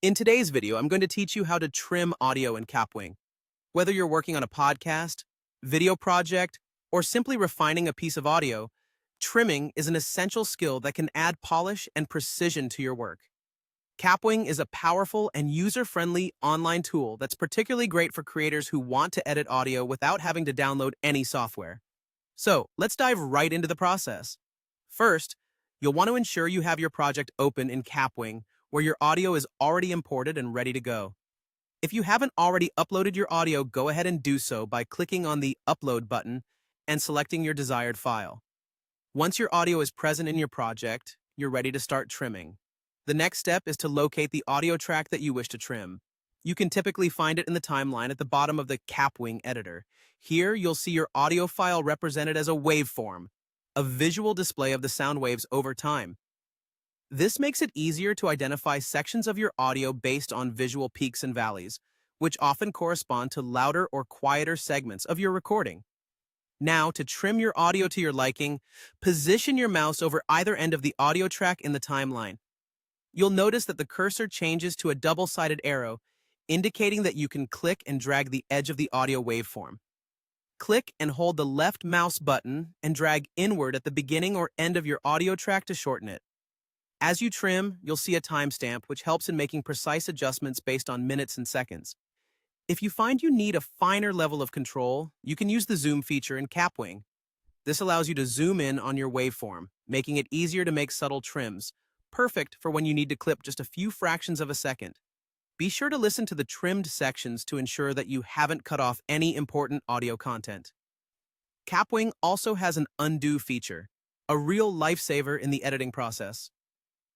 In today's video, I'm going to teach you how to trim audio in Kapwing. Whether you're working on a podcast, video project, or simply refining a piece of audio, trimming is an essential skill that can add polish and precision to your work. Kapwing is a powerful and user-friendly online tool that's particularly great for creators who want to edit audio without having to download any software. So, let's dive right into the process. First, you'll want to ensure you have your project open in Kapwing, where your audio is already imported and ready to go. If you haven't already uploaded your audio, go ahead and do so by clicking on the Upload button and selecting your desired file. Once your audio is present in your project, you're ready to start trimming. The next step is to locate the audio track that you wish to trim. You can typically find it in the timeline at the bottom of the Kapwing editor. Here, you'll see your audio file represented as a waveform, a visual display of the sound waves over time. This makes it easier to identify sections of your audio based on visual peaks and valleys, which often correspond to louder or quieter segments of your recording. Now, to trim your audio to your liking, position your mouse over either end of the audio track in the timeline. You'll notice that the cursor changes to a double-sided arrow, indicating that you can click and drag the edge of the audio waveform. Click and hold the left mouse button and drag inward at the beginning or end of your audio track to shorten it. As you trim, you'll see a timestamp which helps in making precise adjustments based on minutes and seconds. If you find you need a finer level of control, you can use the zoom feature in Kapwing. This allows you to zoom in on your waveform, making it easier to make subtle trims, perfect for when you need to clip just a few fractions of a second. Be sure to listen to the trimmed sections to ensure that you haven't cut off any important audio content. Kapwing also has an undo feature, a real lifesaver in the editing process.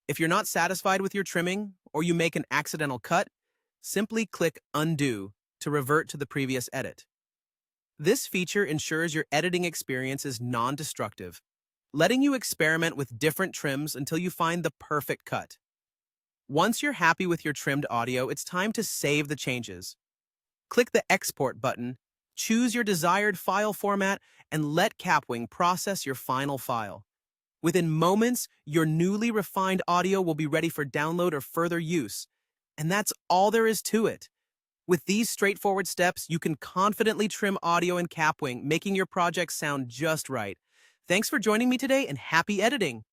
If you're not satisfied with your trimming, or you make an accidental cut, simply click Undo to revert to the previous edit. This feature ensures your editing experience is non-destructive, letting you experiment with different trims until you find the perfect cut. Once you're happy with your trimmed audio, it's time to save the changes. Click the Export button, choose your desired file format, and let Kapwing process your final file. Within moments, your newly refined audio will be ready for download or further use. And that's all there is to it. With these straightforward steps, you can confidently trim audio in Kapwing, making your project sound just right. Thanks for joining me today, and happy editing!